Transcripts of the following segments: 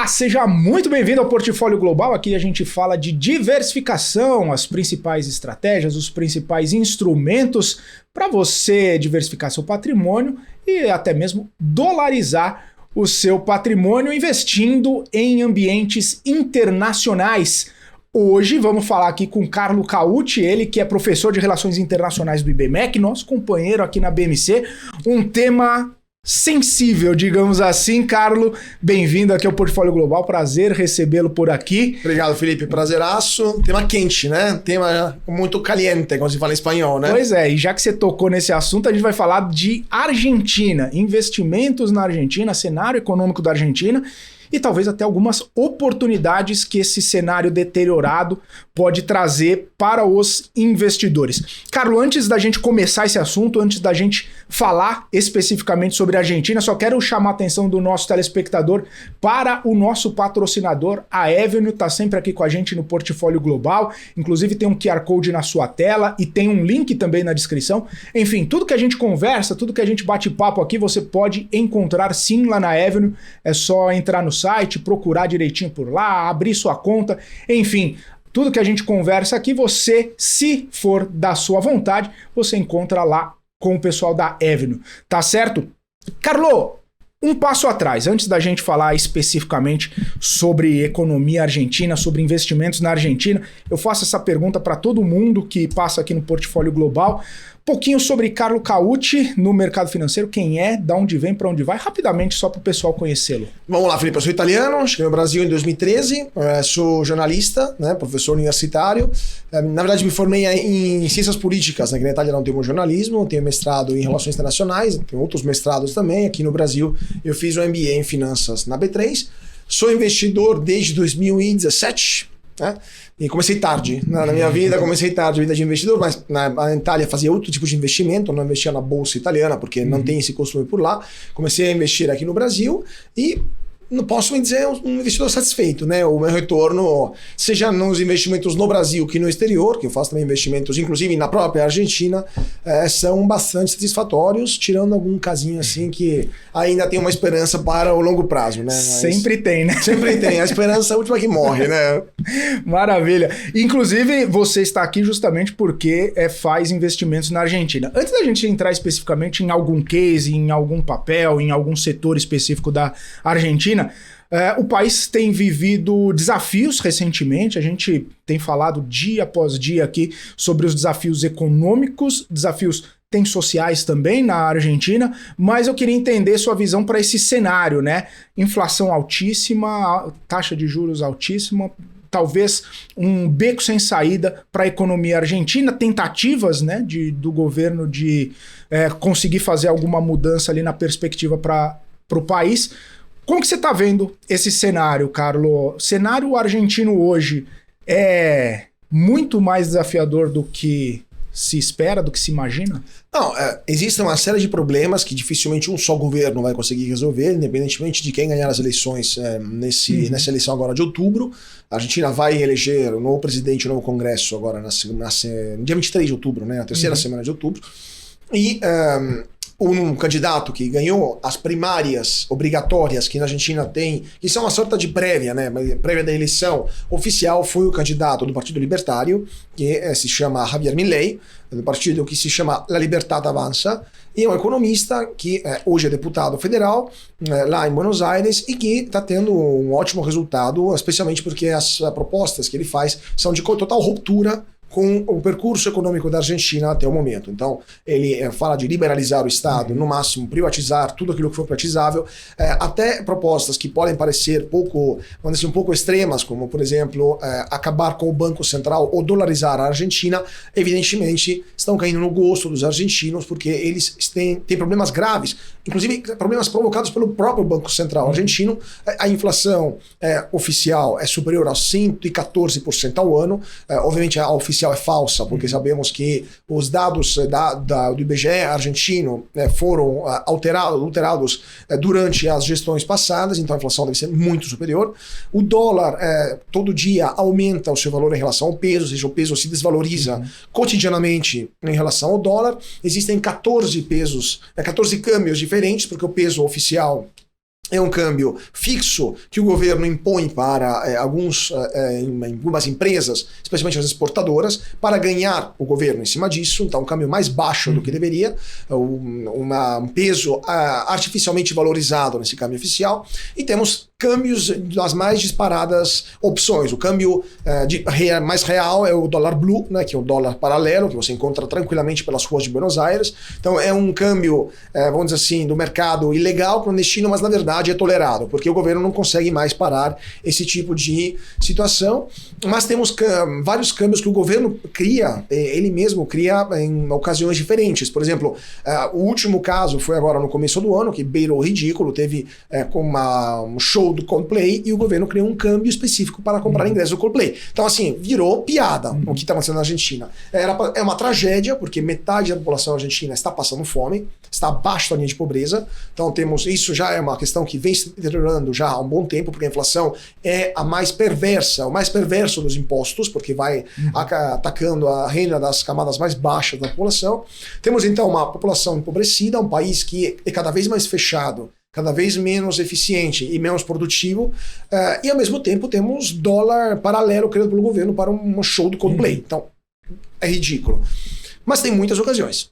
Olá, seja muito bem-vindo ao Portfólio Global. Aqui a gente fala de diversificação, as principais estratégias, os principais instrumentos para você diversificar seu patrimônio e até mesmo dolarizar o seu patrimônio investindo em ambientes internacionais. Hoje vamos falar aqui com Carlo Cauti, ele que é professor de Relações Internacionais do IBMEC, nosso companheiro aqui na BMC, um tema sensível, digamos assim. Carlo, bem-vindo aqui ao Portfólio Global, prazer recebê-lo por aqui. Obrigado, Felipe, prazeraço. Tema quente, né? Tema muito caliente, como se fala em espanhol, né? Pois é, e já que você tocou nesse assunto, a gente vai falar de Argentina, investimentos na Argentina, cenário econômico da Argentina e talvez até algumas oportunidades que esse cenário deteriorado pode trazer para os investidores. Carlo, antes da gente começar esse assunto, antes da gente falar especificamente sobre a Argentina, só quero chamar a atenção do nosso telespectador para o nosso patrocinador, a Avenue, está sempre aqui com a gente no Portfólio Global, inclusive tem um QR Code na sua tela e tem um link também na descrição. Enfim, tudo que a gente conversa, tudo que a gente bate papo aqui, você pode encontrar sim lá na Avenue, é só entrar no site, procurar direitinho por lá, abrir sua conta, enfim, tudo que a gente conversa aqui, você, se for da sua vontade, você encontra lá com o pessoal da Avenue, tá certo? Carlo, um passo atrás, antes da gente falar especificamente sobre economia argentina, sobre investimentos na Argentina, eu faço essa pergunta para todo mundo que passa aqui no Portfólio Global. Um pouquinho sobre Carlo Cauti no mercado financeiro, quem é, de onde vem, para onde vai, rapidamente só para o pessoal conhecê-lo. Vamos lá, Felipe, eu sou italiano, cheguei no Brasil em 2013, sou jornalista, né, professor universitário. Na verdade, me formei em ciências políticas, né, que na Itália não temos jornalismo, tenho mestrado em relações internacionais, tenho outros mestrados também. Aqui no Brasil eu fiz um MBA em finanças na B3, sou investidor desde 2017, né? E comecei tarde, na minha vida, a vida de investidor, mas na Itália fazia outro tipo de investimento, não investia na bolsa italiana, porque não tem esse costume por lá. Comecei a investir aqui no Brasil e não posso me dizer um investidor satisfeito, né? O meu retorno, seja nos investimentos no Brasil que no exterior, que eu faço também investimentos, inclusive na própria Argentina, são bastante satisfatórios, tirando algum casinho assim que ainda tem uma esperança para o longo prazo, né? Mas sempre tem, né? Sempre tem, a esperança é a última que morre, né? Maravilha. Inclusive, você está aqui justamente porque faz investimentos na Argentina. Antes da gente entrar especificamente em algum case, em algum papel, em algum setor específico da Argentina, o país tem vivido desafios recentemente, a gente tem falado dia após dia aqui sobre os desafios econômicos, desafios tem sociais também na Argentina, mas eu queria entender sua visão para esse cenário, né? Inflação altíssima, taxa de juros altíssima, talvez um beco sem saída para a economia argentina, tentativas, né, do governo de conseguir fazer alguma mudança ali na perspectiva para o país. Como que você está vendo esse cenário, Carlo? O cenário argentino hoje é muito mais desafiador do que se espera, do que se imagina? Não, existe uma série de problemas que dificilmente um só governo vai conseguir resolver, independentemente de quem ganhar as eleições nessa eleição agora de outubro. A Argentina vai eleger o novo presidente, o novo congresso agora no dia 23 de outubro, né, a terceira semana de outubro. E um candidato que ganhou as primárias obrigatórias que na Argentina tem, que são uma sorte de prévia, né? Prévia da eleição oficial, foi o candidato do Partido Libertário, que se chama Javier Milei, do partido que se chama La Libertad Avanza, e é um economista que hoje é deputado federal lá em Buenos Aires e que está tendo um ótimo resultado, especialmente porque as propostas que ele faz são de total ruptura com o percurso econômico da Argentina até o momento. Então, ele fala de liberalizar o Estado, no máximo privatizar tudo aquilo que for privatizável, até propostas que podem parecer vamos dizer, um pouco extremas, como, por exemplo, acabar com o Banco Central ou dolarizar a Argentina, evidentemente estão caindo no gosto dos argentinos, porque eles têm problemas graves, inclusive problemas provocados pelo próprio Banco Central argentino. A inflação oficial é superior a 114% ao ano, obviamente a oficial é falsa, porque sabemos que os dados do IBGE argentino foram alterados durante as gestões passadas, então a inflação deve ser muito superior. O dólar todo dia aumenta o seu valor em relação ao peso, ou seja, o peso se desvaloriza cotidianamente em relação ao dólar. Existem 14 câmbios diferentes, porque o peso oficial É um câmbio fixo que o governo impõe para algumas empresas, especialmente as exportadoras, para ganhar o governo em cima disso. Então, um câmbio mais baixo do que deveria, um peso artificialmente valorizado nesse câmbio oficial. E temos câmbios das mais disparadas opções. O câmbio mais real é o dólar blue, né, que é o dólar paralelo, que você encontra tranquilamente pelas ruas de Buenos Aires. Então, é um câmbio, vamos dizer assim, do mercado ilegal, clandestino, mas na verdade é tolerado, porque o governo não consegue mais parar esse tipo de situação. Mas temos vários câmbios que o governo cria, ele mesmo cria em ocasiões diferentes. Por exemplo, o último caso foi agora no começo do ano, que beirou ridículo, teve um show do Coldplay e o governo criou um câmbio específico para comprar ingressos do Coldplay. Então, assim, virou piada o que está acontecendo na Argentina. É uma tragédia, porque metade da população argentina está passando fome, está abaixo da linha de pobreza. Então, isso já é uma questão que vem se deteriorando já há um bom tempo, porque a inflação é a mais perversa, o mais perverso dos impostos, porque vai atacando a renda das camadas mais baixas da população. Temos, então, uma população empobrecida, um país que é cada vez mais fechado, cada vez menos eficiente e menos produtivo, e ao mesmo tempo temos dólar paralelo criado pelo governo para um show do Coldplay. Então, é ridículo. Mas tem muitas ocasiões.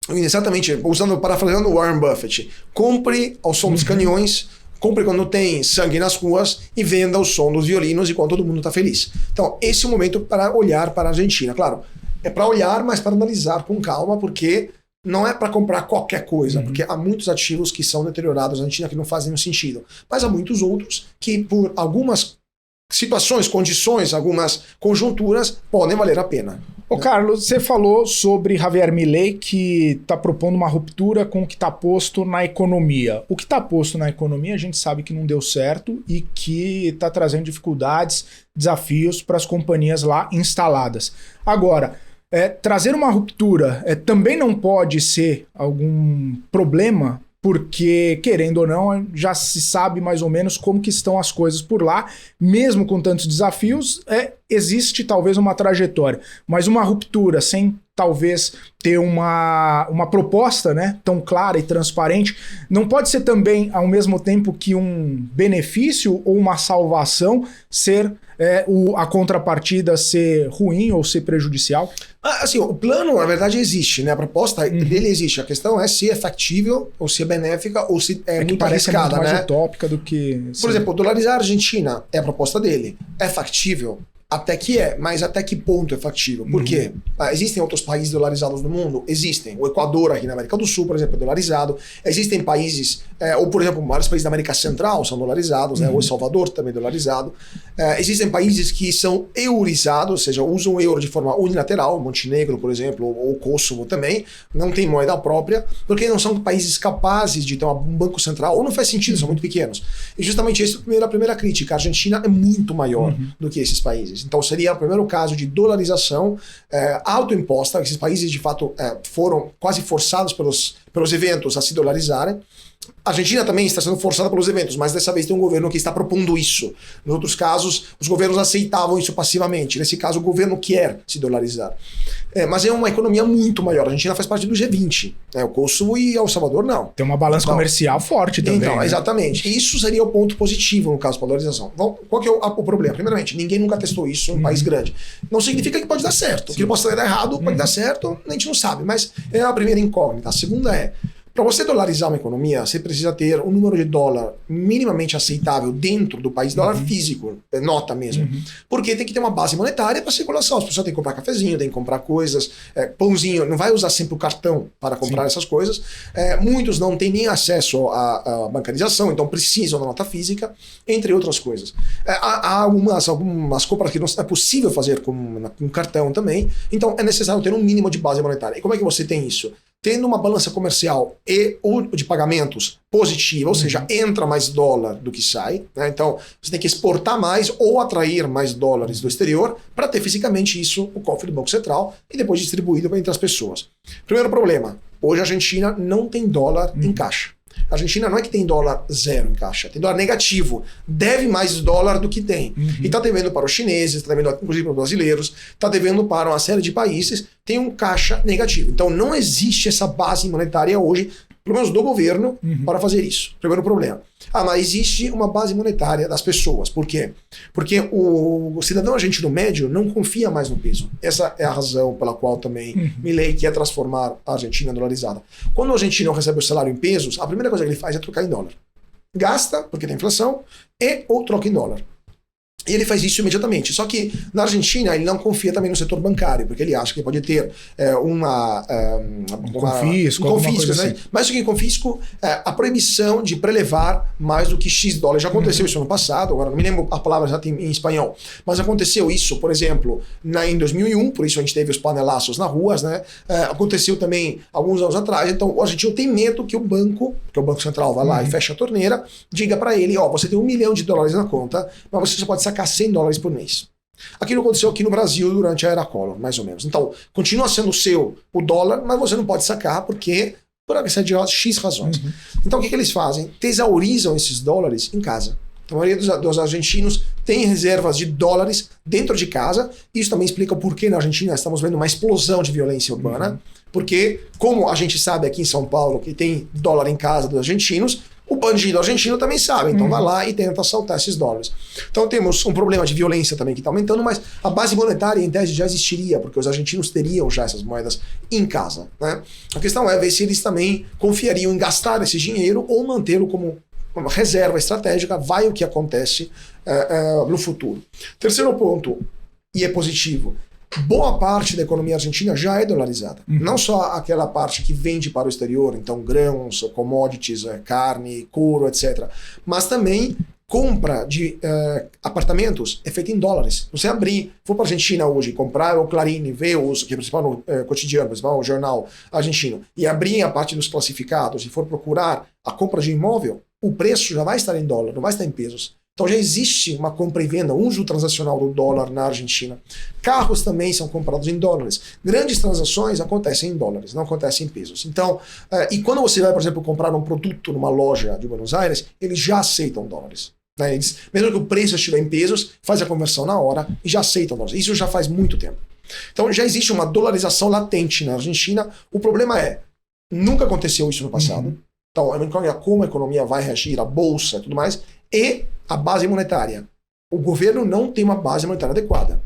Exatamente, parafraseando Warren Buffett, compre ao som dos canhões, compre quando tem sangue nas ruas e venda o som dos violinos enquanto todo mundo está feliz. Então, esse é o momento para olhar para a Argentina. Claro, é para olhar, mas para analisar com calma, porque não é para comprar qualquer coisa, porque há muitos ativos que são deteriorados na Argentina que não fazem nenhum sentido. Mas há muitos outros que, por algumas situações, condições, algumas conjunturas, podem valer a pena. Ô Carlos, você falou sobre Javier Milei, que está propondo uma ruptura com o que está posto na economia. O que está posto na economia a gente sabe que não deu certo e que está trazendo dificuldades, desafios para as companhias lá instaladas. Agora, trazer uma ruptura também não pode ser algum problema, porque, querendo ou não, já se sabe mais ou menos como que estão as coisas por lá. Mesmo com tantos desafios, existe talvez uma trajetória. Mas uma ruptura sem talvez ter uma proposta, né, tão clara e transparente, não pode ser também, ao mesmo tempo que um benefício ou uma salvação, ser a contrapartida ser ruim ou ser prejudicial? Assim, o plano, na verdade, existe, né? A proposta dele existe. A questão é se é factível, ou se é benéfica, ou se é muito arriscada, muito mais né? utópica do que... Por exemplo, dolarizar a Argentina é a proposta dele. É factível? Até que mas até que ponto é factível? Por quê? Existem outros países dolarizados no mundo? Existem. O Equador, aqui na América do Sul, por exemplo, é dolarizado. Existem países, ou por exemplo, vários países da América Central são dolarizados, né? O El Salvador também é dolarizado. Existem países que são eurizados, ou seja, usam o euro de forma unilateral, Montenegro, por exemplo, ou Kosovo também, não tem moeda própria, porque não são países capazes de ter um banco central, ou não faz sentido, são muito pequenos. E justamente essa é a primeira crítica. A Argentina é muito maior do que esses países. Então seria o primeiro caso de dolarização autoimposta. Esses países de fato foram quase forçados pelos eventos a se dolarizarem. A Argentina também está sendo forçada pelos eventos, mas dessa vez tem um governo que está propondo isso. Nos outros casos, os governos aceitavam isso passivamente. Nesse caso, o governo quer se dolarizar. Mas é uma economia muito maior. A Argentina faz parte do G20. O Kosovo e El Salvador não. Tem uma balança comercial forte também. Então, né? Exatamente. Isso seria o ponto positivo no caso da dolarização. Então, qual que é o problema? Primeiramente, ninguém nunca testou isso em um país grande. Não significa que pode dar certo. Que pode dar errado, pode dar certo, a gente não sabe. Mas é a primeira incógnita. A segunda para você dolarizar uma economia, você precisa ter um número de dólar minimamente aceitável dentro do país, dólar físico, nota mesmo. Porque tem que ter uma base monetária para circulação. As pessoas têm que comprar cafezinho, têm que comprar coisas, pãozinho, não vai usar sempre o cartão para comprar essas coisas. Muitos não têm nem acesso à bancarização, então precisam da nota física, entre outras coisas. Há algumas compras que não é possível fazer com cartão também, então é necessário ter um mínimo de base monetária. E como é que você tem isso? Tendo uma balança comercial ou de pagamentos positiva, ou seja, entra mais dólar do que sai, né? Então você tem que exportar mais ou atrair mais dólares do exterior para ter fisicamente isso no cofre do Banco Central e depois distribuído entre as pessoas. Primeiro problema, hoje a Argentina não tem dólar em caixa. A Argentina não é que tem dólar zero em caixa, tem dólar negativo, deve mais dólar do que tem. E está devendo para os chineses, está devendo inclusive para os brasileiros, está devendo para uma série de países, tem um caixa negativo. Então não existe essa base monetária hoje pelo menos do governo, para fazer isso. Primeiro problema. Mas existe uma base monetária das pessoas. Por quê? Porque o cidadão argentino médio não confia mais no peso. Essa é a razão pela qual também Milei quer transformar a Argentina dolarizada. Quando o argentino recebe o salário em pesos, a primeira coisa que ele faz é trocar em dólar. Gasta, porque tem inflação, ou troca em dólar. E ele faz isso imediatamente. Só que na Argentina ele não confia também no setor bancário, porque ele acha que pode ter um confisco, né? Assim. Mais do que confisco, a proibição de prelevar mais do que X dólares. Já aconteceu isso no passado, agora não me lembro a palavra exata em espanhol, mas aconteceu isso, por exemplo, em 2001, por isso a gente teve os panelaços nas ruas, né? Aconteceu também alguns anos atrás. Então o argentino tem medo que o Banco Central vá lá e feche a torneira, diga para ele, você tem $1 milhão na conta, mas você só pode sacar $100 por mês. Aquilo aconteceu aqui no Brasil durante a era Collor, mais ou menos. Então, continua sendo seu o dólar, mas você não pode sacar porque por X razões. Então, o que eles fazem? Tesaurizam esses dólares em casa. Então, a maioria dos argentinos tem reservas de dólares dentro de casa. Isso também explica o porquê na Argentina estamos vendo uma explosão de violência urbana. Porque, como a gente sabe aqui em São Paulo que tem dólar em casa dos argentinos, o bandido argentino também sabe, então vai lá e tenta assaltar esses dólares. Então temos um problema de violência também que está aumentando, mas a base monetária em tese já existiria, porque os argentinos teriam já essas moedas em casa, né? A questão é ver se eles também confiariam em gastar esse dinheiro ou mantê-lo como uma reserva estratégica, vai o que acontece no futuro. Terceiro ponto, e é positivo, boa parte da economia argentina já é dolarizada. Não só aquela parte que vende para o exterior, então grãos, commodities, carne, couro, etc. Mas também compra de apartamentos é feita em dólares. Você for para a Argentina hoje, comprar o Clarín, ver que é o principal cotidiano, o principal jornal argentino, e abrir a parte dos classificados e for procurar a compra de imóvel, o preço já vai estar em dólar, não vai estar em pesos. Então já existe uma compra e venda, uso transacional do dólar na Argentina. Carros também são comprados em dólares. Grandes transações acontecem em dólares, não acontecem em pesos. Então, e quando você vai, por exemplo, comprar um produto numa loja de Buenos Aires, eles já aceitam dólares. Né? Eles, mesmo que o preço estiver em pesos, faz a conversão na hora e já aceitam dólares. Isso já faz muito tempo. Então já existe uma dolarização latente na Argentina. O problema é, nunca aconteceu isso no passado. Então, como a economia vai reagir, a bolsa e tudo mais, e a base monetária. O governo não tem uma base monetária adequada.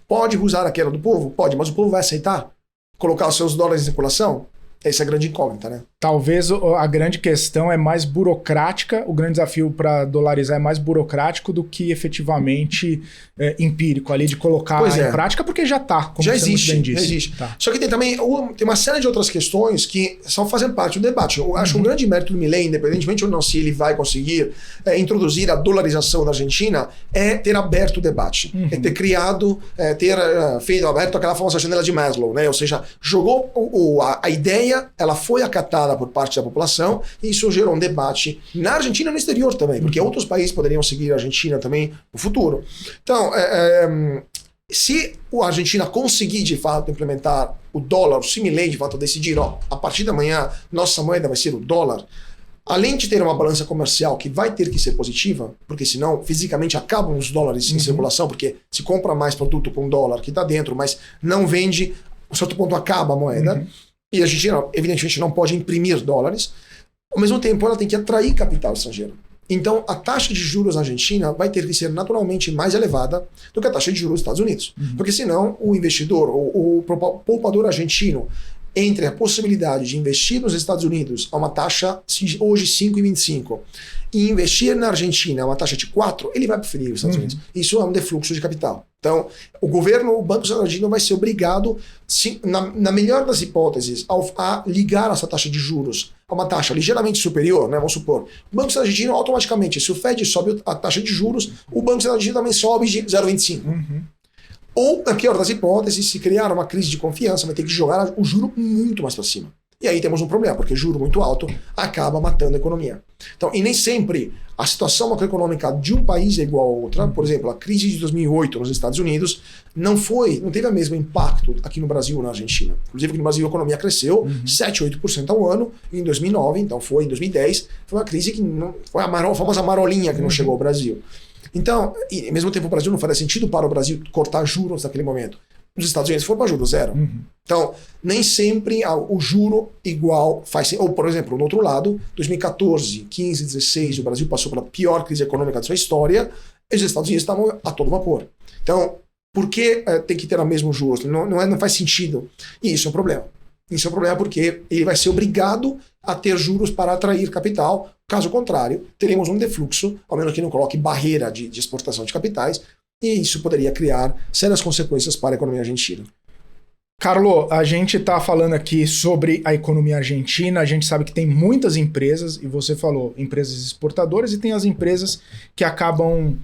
Pode usar aquela do povo? Pode, mas o povo vai aceitar colocar os seus dólares em circulação? Essa é a grande incógnita, né? Talvez a grande questão é mais burocrática, o grande desafio para dolarizar é mais burocrático do que efetivamente empírico ali de colocar em prática, porque já está, como já você existe, muito bem disse. Já existe. Tá. Só que tem também uma série de outras questões que fazem parte do debate. Eu acho um grande mérito do Milei, independentemente ou não se ele vai conseguir introduzir a dolarização na Argentina, é ter aberto o debate, é ter criado, ter aberto aquela famosa janela de Maslow, né? Ou seja, jogou a ideia, ela foi acatada por parte da população e isso gerou um debate na Argentina e no exterior também, porque outros países poderiam seguir a Argentina também no futuro. Então, se a Argentina conseguir de fato implementar o dólar, se Milei de fato decidir, a partir da manhã nossa moeda vai ser o dólar, além de ter uma balança comercial que vai ter que ser positiva, porque senão fisicamente acabam os dólares em circulação, porque se compra mais produto com dólar que está dentro, mas não vende, a um certo ponto acaba a moeda. E a Argentina, evidentemente, não pode imprimir dólares. Ao mesmo tempo, ela tem que atrair capital estrangeiro. Então, a taxa de juros na Argentina vai ter que ser naturalmente mais elevada do que a taxa de juros dos Estados Unidos. Porque senão, o investidor, o poupador argentino, entre a possibilidade de investir nos Estados Unidos a uma taxa hoje 5,25 e investir na Argentina a uma taxa de 4, ele vai preferir os Estados Unidos. Isso é um defluxo de capital. Então, o Banco Central argentino vai ser obrigado, na melhor das hipóteses, a ligar essa taxa de juros a uma taxa ligeiramente superior, né? Vamos supor, o Banco Central argentino automaticamente, se o Fed sobe a taxa de juros, o Banco Central argentino também sobe de 0,25. Ou, na pior das hipóteses, se criar uma crise de confiança, vai ter que jogar o juro muito mais para cima. E aí temos um problema, porque juro muito alto acaba matando a economia. Então, e nem sempre a situação macroeconômica de um país é igual a outra. Por exemplo, a crise de 2008 nos Estados Unidos não teve o mesmo impacto aqui no Brasil ou na Argentina. Inclusive, aqui no Brasil a economia cresceu 7, 8% ao ano em 2009, então foi em 2010. Foi uma crise que não foi a famosa marolinha que não chegou ao Brasil. Então, e ao mesmo tempo o Brasil não faria sentido para o Brasil cortar juros naquele momento. os Estados Unidos foram para juro zero. Então, nem sempre o juro igual faz... Ou, por exemplo, no outro lado, 2014, 15, 16, o Brasil passou pela pior crise econômica da sua história e os Estados Unidos estavam a todo vapor. Então, por que tem que ter o mesmo juros? Não faz sentido. E isso é um problema. Isso é um problema porque ele vai ser obrigado a ter juros para atrair capital. Caso contrário, teremos um defluxo, ao menos que não coloque barreira de exportação de capitais, e isso poderia criar sérias consequências para a economia argentina. Carlo, a gente está falando aqui sobre a economia argentina, a gente sabe que tem muitas empresas, e você falou empresas exportadoras, e tem as empresas que acabam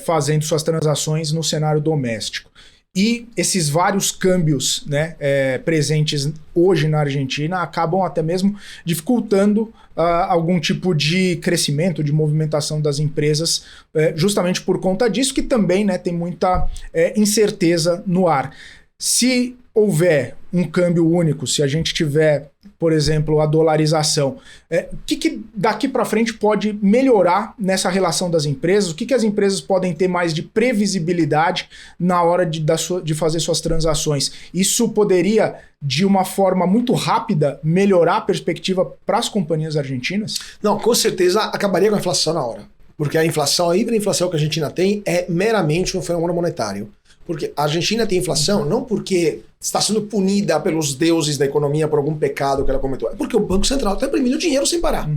fazendo suas transações no cenário doméstico. E esses vários câmbios, né, presentes hoje na Argentina acabam até mesmo dificultando algum tipo de crescimento, de movimentação das empresas, justamente por conta disso, que também, né, tem muita incerteza no ar. Se houver um câmbio único, se a gente tiver, por exemplo, a dolarização, o que daqui para frente pode melhorar nessa relação das empresas? O que as empresas podem ter mais de previsibilidade na hora de fazer suas transações? Isso poderia, de uma forma muito rápida, melhorar a perspectiva para as companhias argentinas? Não, com certeza acabaria com a inflação na hora. Porque a inflação, a hiperinflação que a Argentina tem é meramente um fenômeno monetário. Porque a Argentina tem inflação não porque está sendo punida pelos deuses da economia por algum pecado que ela cometeu. É porque o Banco Central está imprimindo dinheiro sem parar.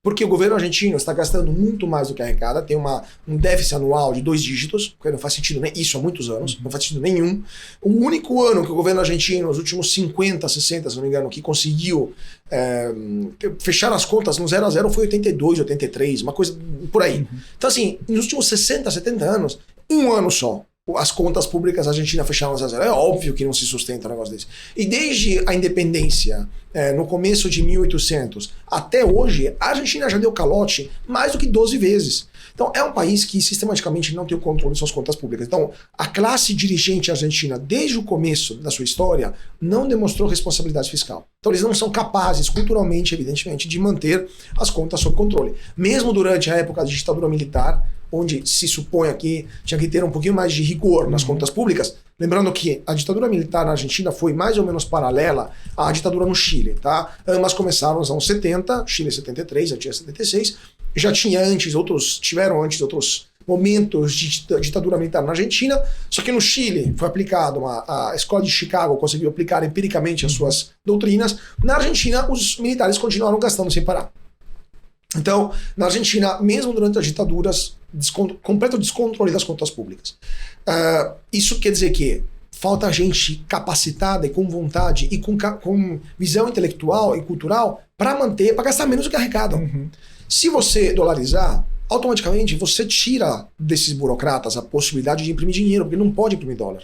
Porque o governo argentino está gastando muito mais do que arrecada, tem um déficit anual de 2 dígitos, porque não faz sentido nem isso há muitos anos, não faz sentido nenhum. O único ano que o governo argentino, nos últimos 50, 60, se não me engano, que conseguiu fechar as contas no 0 a 0 foi 82, 83, uma coisa por aí. Então assim, nos últimos 60, 70 anos, um ano só, as contas públicas da Argentina fecharam a zero. É óbvio que não se sustenta um negócio desse. E desde a independência, no começo de 1800, até hoje, a Argentina já deu calote mais do que 12 vezes. Então é um país que sistematicamente não tem o controle de suas contas públicas. Então a classe dirigente argentina, desde o começo da sua história, não demonstrou responsabilidade fiscal. Então eles não são capazes, culturalmente, evidentemente, de manter as contas sob controle. Mesmo durante a época da ditadura militar, onde se supõe que tinha que ter um pouquinho mais de rigor nas contas públicas, lembrando que a ditadura militar na Argentina foi mais ou menos paralela à ditadura no Chile, tá? Ambas começaram nos anos 70, Chile 73, Argentina 76, tiveram antes outros momentos de ditadura militar na Argentina, só que no Chile foi aplicado, a escola de Chicago conseguiu aplicar empiricamente as suas doutrinas, na Argentina os militares continuaram gastando sem parar. Então, na Argentina, mesmo durante as ditaduras, completo descontrole das contas públicas. Isso quer dizer que falta gente capacitada e com vontade e com visão intelectual e cultural para gastar menos do que arrecada. Se você dolarizar, automaticamente você tira desses burocratas a possibilidade de imprimir dinheiro, porque não pode imprimir dólar.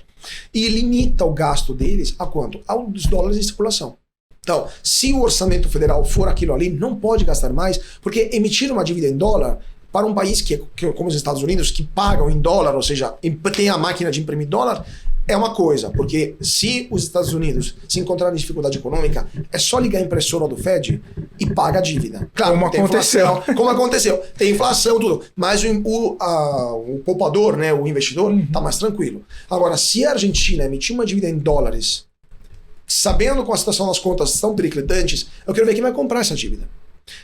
E limita o gasto deles a quanto? Aos dólares em circulação. Então, se o orçamento federal for aquilo ali, não pode gastar mais, porque emitir uma dívida em dólar para um país que como os Estados Unidos, que pagam em dólar, ou seja, tem a máquina de imprimir dólar, é uma coisa, porque se os Estados Unidos se encontrarem em dificuldade econômica, é só ligar a impressora do Fed e paga a dívida. Claro, como aconteceu. Como aconteceu. Tem inflação, tudo. Mas o poupador, né, o investidor, está mais tranquilo. Agora, se a Argentina emitir uma dívida em dólares, sabendo como a situação das contas são periclitantes, eu quero ver quem vai comprar essa dívida.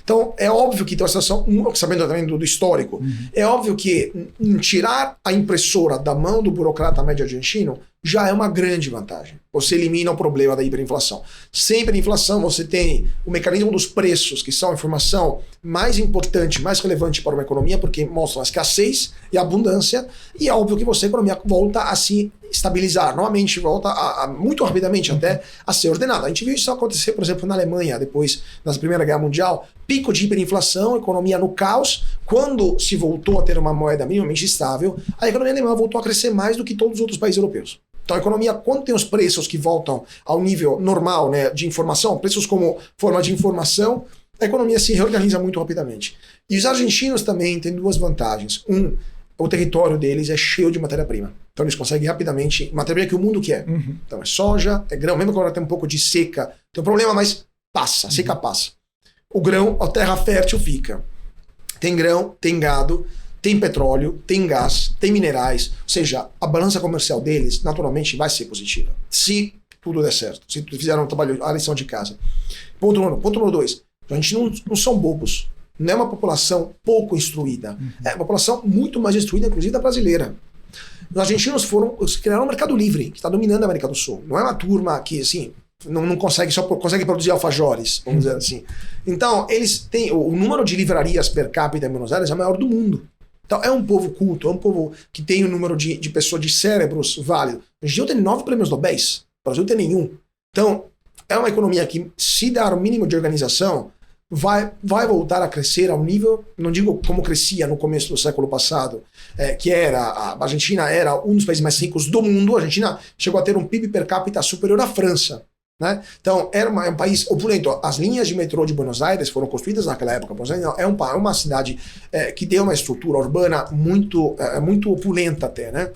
Então, é óbvio que tem uma situação, sabendo também do histórico, é óbvio que tirar a impressora da mão do burocrata médio argentino já é uma grande vantagem. Você elimina o problema da hiperinflação. Sem hiperinflação, você tem o mecanismo dos preços, que são a informação mais importante, mais relevante para uma economia, porque mostram a escassez e a abundância, e é óbvio que a economia volta a se estabilizar, novamente volta muito rapidamente até a ser ordenada. A gente viu isso acontecer, por exemplo, na Alemanha, depois da Primeira Guerra Mundial, pico de hiperinflação, economia no caos. Quando se voltou a ter uma moeda minimamente estável, a economia alemã voltou a crescer mais do que todos os outros países europeus. Então a economia, quando tem os preços que voltam ao nível normal, né, de informação, preços como forma de informação, a economia se reorganiza muito rapidamente. E os argentinos também têm duas vantagens. O território deles é cheio de matéria-prima. Então eles conseguem rapidamente, matéria-prima que o mundo quer. Então é soja, é grão, mesmo que agora tem um pouco de seca, tem um problema, mas passa, seca passa. O grão, a terra fértil fica. Tem grão, tem gado, tem petróleo, tem gás, tem minerais, ou seja, a balança comercial deles naturalmente vai ser positiva, se tudo der certo, se fizeram o trabalho, a lição de casa. Ponto número 2, a gente não são bobos, não é uma população pouco instruída, é uma população muito mais instruída, inclusive da brasileira. Os argentinos criaram um mercado livre, que está dominando a América do Sul, não é uma turma que, assim, não consegue, só consegue produzir alfajores, vamos dizer assim. Então, eles têm, o número de livrarias per capita em Buenos Aires é o maior do mundo. Então, é um povo culto, é um povo que tem um número de pessoas, de cérebros válido. O Brasil tem 9 prêmios Nobel, o Brasil tem nenhum. Então, é uma economia que, se dar o mínimo de organização, vai voltar a crescer ao nível, não digo como crescia no começo do século passado, que a Argentina era um dos países mais ricos do mundo. A Argentina chegou a ter um PIB per capita superior à França. Né? Então, era um país opulento. As linhas de metrô de Buenos Aires foram construídas naquela época. É uma cidade que deu uma estrutura urbana muito opulenta até, né?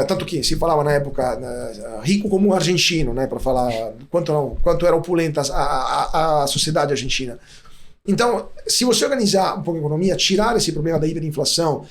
Tanto que se falava na época rico como um argentino, né? Para falar quanto era opulenta a sociedade argentina. Então, se você organizar um pouco a economia, tirar esse problema da hiperinflação,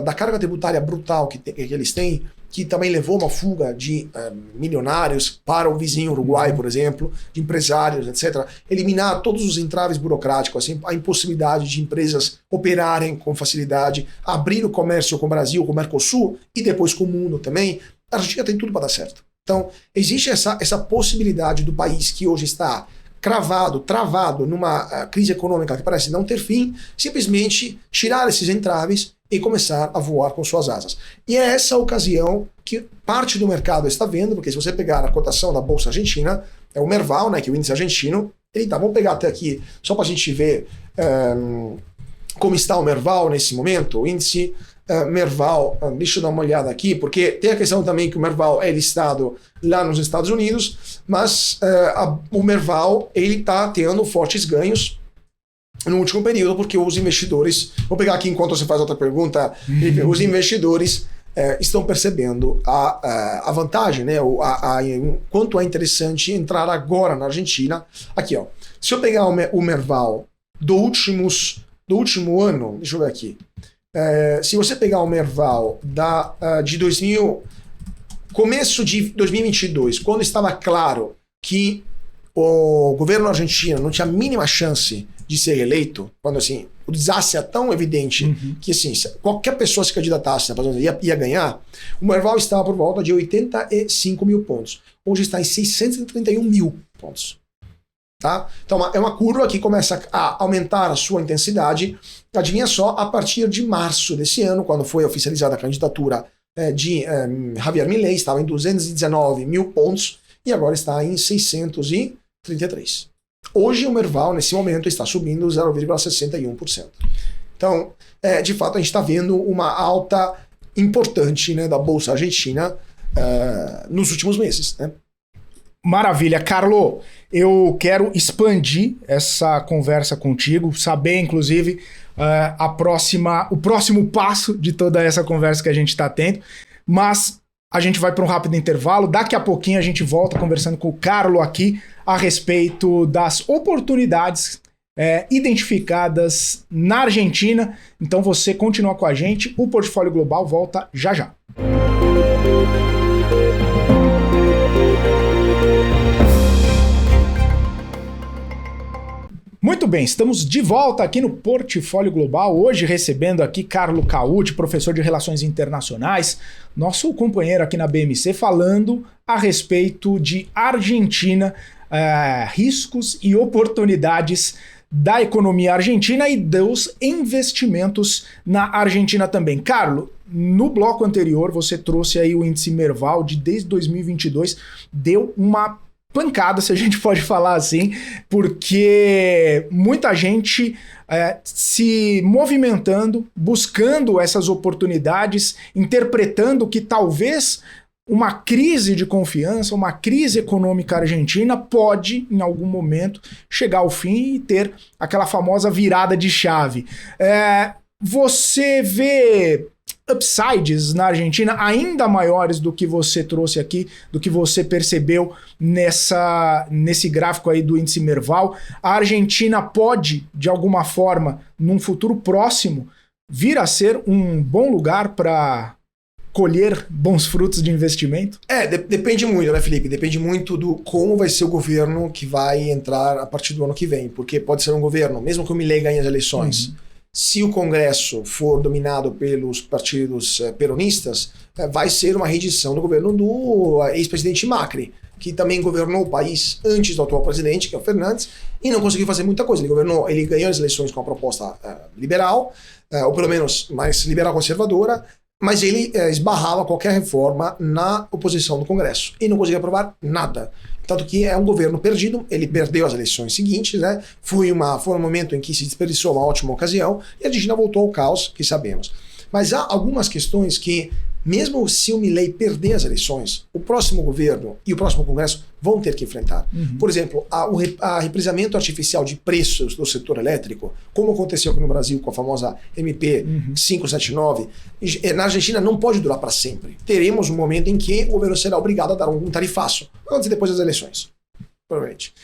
da carga tributária brutal que eles têm, que também levou uma fuga de milionários para o vizinho Uruguai, por exemplo, de empresários, etc. Eliminar todos os entraves burocráticos, assim, a impossibilidade de empresas operarem com facilidade, abrir o comércio com o Brasil, com o Mercosul e depois com o mundo também. A Argentina tem tudo para dar certo. Então, existe essa possibilidade do país que hoje está travado numa crise econômica que parece não ter fim, simplesmente tirar esses entraves e começar a voar com suas asas. E é essa ocasião que parte do mercado está vendo, porque se você pegar a cotação da Bolsa Argentina, é o Merval, né, que é o índice argentino, vamos pegar até aqui, só para a gente ver como está o Merval nesse momento, o índice Merval, deixa eu dar uma olhada aqui, porque tem a questão também que o Merval é listado lá nos Estados Unidos, mas o Merval está tendo fortes ganhos no último período, porque os investidores, vou pegar aqui enquanto você faz outra pergunta, os investidores estão percebendo a vantagem, né, quanto é interessante entrar agora na Argentina. Aqui, ó, se eu pegar o Merval do último ano, deixa eu ver aqui, se você pegar o Merval de começo de 2022, quando estava claro que o governo argentino não tinha a mínima chance de ser eleito, quando assim, o desastre é tão evidente que assim, qualquer pessoa se candidatasse ia ganhar, o Merval estava por volta de 85 mil pontos. Hoje está em 631 mil pontos. Tá? Então é uma curva que começa a aumentar a sua intensidade. Adivinha só, a partir de março desse ano, quando foi oficializada a candidatura de Javier Milei, estava em 219 mil pontos e agora está em 633. Hoje o Merval, nesse momento, está subindo 0,61%. Então, de fato, a gente está vendo uma alta importante, né, da Bolsa Argentina nos últimos meses, né? Maravilha. Carlo, eu quero expandir essa conversa contigo, saber, inclusive, o próximo passo de toda essa conversa que a gente está tendo, mas a gente vai para um rápido intervalo. Daqui a pouquinho a gente volta conversando com o Carlo aqui a respeito das oportunidades identificadas na Argentina. Então você continua com a gente, o Portfólio Global volta já já. Muito bem, estamos de volta aqui no Portfólio Global, hoje recebendo aqui Carlo Cauti, professor de Relações Internacionais, nosso companheiro aqui na BMC, falando a respeito de Argentina, riscos e oportunidades da economia argentina e dos investimentos na Argentina também. Carlo, no bloco anterior você trouxe aí o índice Merval desde 2022, deu uma pancada, se a gente pode falar assim, porque muita gente se movimentando, buscando essas oportunidades, interpretando que talvez uma crise de confiança, uma crise econômica argentina pode, em algum momento, chegar ao fim e ter aquela famosa virada de chave. Você vê upsides na Argentina ainda maiores do que você trouxe aqui, do que você percebeu nesse gráfico aí do índice Merval. A Argentina pode, de alguma forma, num futuro próximo, vir a ser um bom lugar para colher bons frutos de investimento? Depende muito, né, Felipe? Depende muito do como vai ser o governo que vai entrar a partir do ano que vem. Porque pode ser um governo, mesmo que o Milei ganhe as eleições, se o Congresso for dominado pelos partidos peronistas, vai ser uma reedição do governo do ex-presidente Macri, que também governou o país antes do atual presidente, que é o Fernandes, e não conseguiu fazer muita coisa. Ele ganhou as eleições com uma proposta liberal, ou pelo menos mais liberal conservadora, mas ele esbarrava qualquer reforma na oposição do Congresso e não conseguia aprovar nada. Tanto que é um governo perdido, ele perdeu as eleições seguintes, né? Foi um momento em que se desperdiçou uma ótima ocasião e a Argentina voltou ao caos que sabemos. Mas há algumas questões que, mesmo se o Milei perder as eleições, o próximo governo e o próximo Congresso vão ter que enfrentar. Por exemplo, a represamento artificial de preços do setor elétrico, como aconteceu aqui no Brasil com a famosa MP 579, na Argentina não pode durar para sempre. Teremos um momento em que o governo será obrigado a dar um tarifaço, antes e depois das eleições. Provavelmente.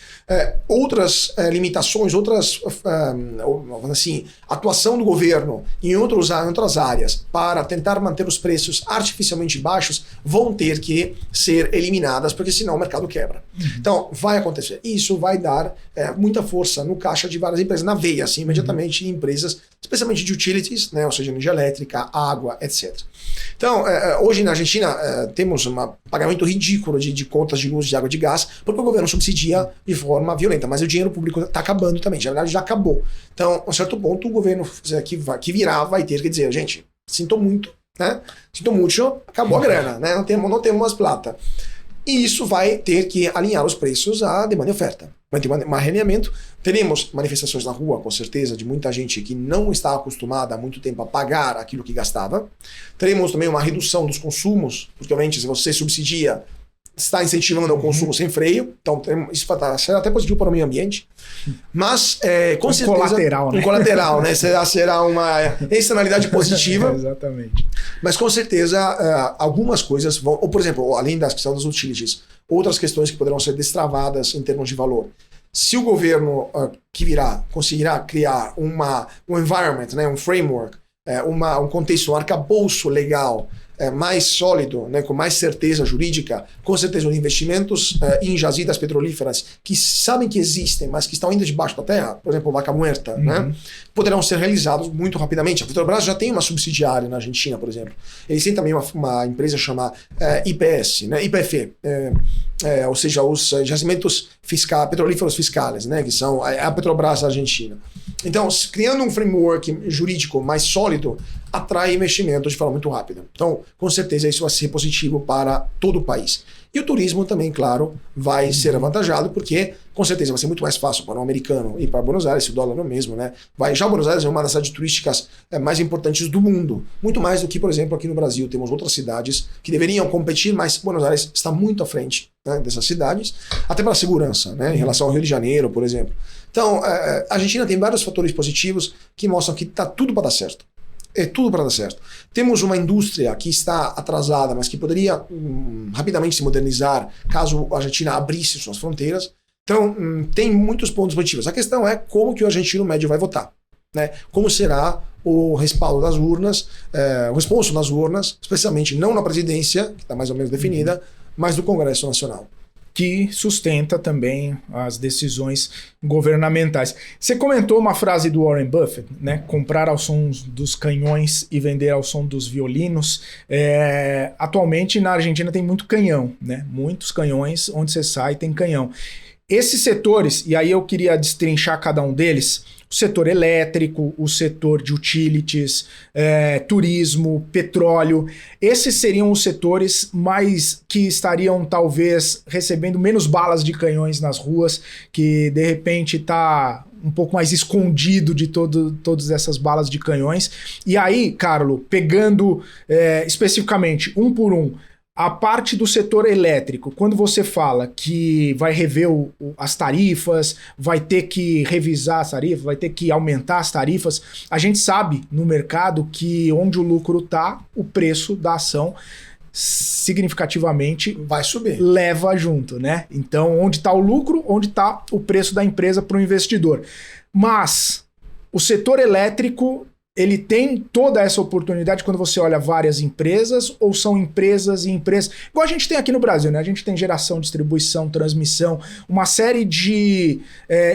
Outras limitações, atuação do governo em outras áreas para tentar manter os preços artificialmente baixos vão ter que ser eliminadas, porque senão o mercado quebra. Então, vai acontecer. Isso vai dar muita força no caixa de várias empresas, na veia, assim, imediatamente, em empresas, especialmente de utilities, né, ou seja, energia elétrica, água, etc. Então, hoje na Argentina, temos um pagamento ridículo de contas de luz, de água e de gás, porque o governo subsidia de forma violenta, mas o dinheiro público está acabando também, na verdade já acabou. Então, a um certo ponto, o governo que virá vai ter que dizer, gente, sinto muito, né? Sinto muito, acabou a grana, né? Não temos mais plata. E isso vai ter que alinhar os preços à demanda e oferta. Vai ter um alinhamento. Teremos manifestações na rua, com certeza, de muita gente que não está acostumada há muito tempo a pagar aquilo que gastava. Teremos também uma redução dos consumos, porque, obviamente, se você subsidia, está incentivando o consumo sem freio, então isso será até positivo para o meio ambiente, mas com certeza colateral, né? Um colateral, né? Será uma externalidade positiva. Exatamente. Mas com certeza algumas coisas vão, ou por exemplo, além da questão das utilities, outras questões que poderão ser destravadas em termos de valor. Se o governo que virá conseguirá criar um environment, né, um framework, um contexto, um arcabouço legal mais sólido, né, com mais certeza jurídica, com certeza os investimentos em jazidas petrolíferas que sabem que existem, mas que estão ainda debaixo da terra, por exemplo, Vaca Muerta, né, poderão ser realizados muito rapidamente. A Petrobras já tem uma subsidiária na Argentina, por exemplo. Eles têm também uma empresa chamada IPS, né, IPF, ou seja, os jazimentos petrolíferos fiscais, né, que são a Petrobras da Argentina. Então, criando um framework jurídico mais sólido, atrai investimentos de forma muito rápida. Então, com certeza, isso vai ser positivo para todo o país. E o turismo também, claro, vai ser avantajado, porque, com certeza, vai ser muito mais fácil para um americano ir para Buenos Aires, se o dólar é o mesmo, né? Já Buenos Aires é uma das cidades turísticas mais importantes do mundo. Muito mais do que, por exemplo, aqui no Brasil. Temos outras cidades que deveriam competir, mas Buenos Aires está muito à frente, né, dessas cidades, até para a segurança, né, em relação ao Rio de Janeiro, por exemplo. Então, a Argentina tem vários fatores positivos que mostram que está tudo para dar certo. É tudo para dar certo. Temos uma indústria que está atrasada, mas que poderia rapidamente se modernizar caso a Argentina abrisse suas fronteiras. Então, tem muitos pontos positivos. A questão é como que o argentino médio vai votar, né? Como será o respaldo das urnas, o responso nas urnas, especialmente não na presidência, que está mais ou menos definida, mas do Congresso Nacional, que sustenta também as decisões governamentais. Você comentou uma frase do Warren Buffett, né? Comprar ao som dos canhões e vender ao som dos violinos. Atualmente na Argentina tem muito canhão, né? Muitos canhões, onde você sai tem canhão. Esses setores, e aí eu queria destrinchar cada um deles, o setor elétrico, o setor de utilities, turismo, petróleo, esses seriam os setores mais que estariam talvez recebendo menos balas de canhões nas ruas, que de repente está um pouco mais escondido de todas essas balas de canhões. E aí, Carlo, pegando especificamente um por um, a parte do setor elétrico, quando você fala que vai rever as tarifas, vai ter que revisar as tarifas, vai ter que aumentar as tarifas, a gente sabe no mercado que onde o lucro está, o preço da ação significativamente vai subir, leva junto, né? Então, onde está o lucro, onde está o preço da empresa para o investidor. Mas o setor elétrico ele tem toda essa oportunidade quando você olha várias empresas, ou são empresas e empresas... Igual a gente tem aqui no Brasil, né? A gente tem geração, distribuição, transmissão, uma série de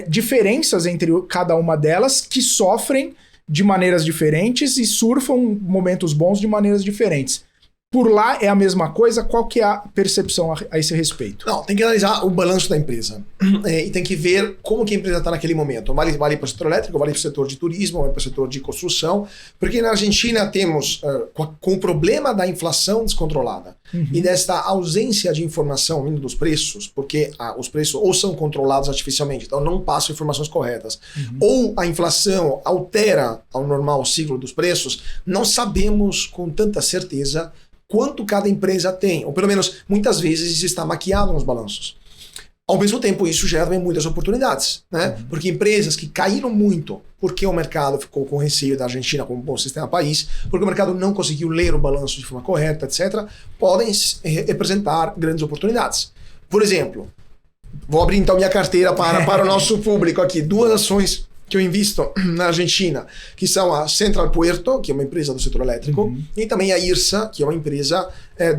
diferenças entre cada uma delas que sofrem de maneiras diferentes e surfam momentos bons de maneiras diferentes. Por lá é a mesma coisa? Qual que é a percepção a esse respeito? Não, tem que analisar o balanço da empresa. E tem que ver como que a empresa está naquele momento. Vale para o setor elétrico, vale para o setor de turismo, vale para o setor de construção. Porque na Argentina temos, com o problema da inflação descontrolada e desta ausência de informação vindo dos preços, porque os preços ou são controlados artificialmente, então não passam informações corretas, ou a inflação altera ao normal ciclo dos preços, não sabemos com tanta certeza quanto cada empresa tem, ou pelo menos muitas vezes isso está maquiado nos balanços. Ao mesmo tempo, isso gera também muitas oportunidades, né? Porque empresas que caíram muito porque o mercado ficou com receio da Argentina como um bom sistema país, porque o mercado não conseguiu ler o balanço de forma correta, etc., podem representar grandes oportunidades. Por exemplo, vou abrir então minha carteira para o nosso público aqui. 2 ações que eu invisto na Argentina, que são a Central Puerto, que é uma empresa do setor elétrico, e também a IRSA, que é uma empresa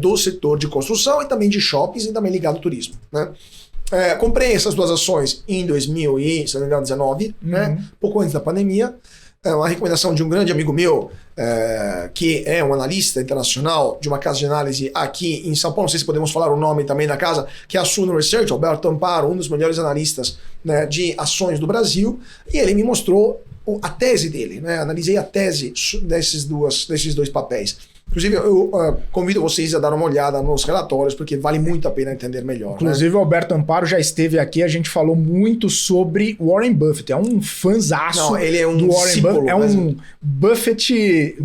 do setor de construção e também de shoppings e também ligado ao turismo, né? Comprei essas 2 ações em 2019, né? Pouco antes da pandemia. Uma recomendação de um grande amigo meu, que é um analista internacional de uma casa de análise aqui em São Paulo, não sei se podemos falar o nome também da casa, que é a Suno Research, Alberto Amparo, um dos melhores analistas, né, de ações do Brasil, e ele me mostrou a tese dele, né? Analisei a tese desses 2 papéis. Inclusive, eu convido vocês a dar uma olhada nos relatórios, porque vale muito a pena entender melhor. Inclusive, né? O Alberto Amparo já esteve aqui, a gente falou muito sobre Warren Buffett. É um fãzaço. Ele é um do Warren símbolo, Buffett. É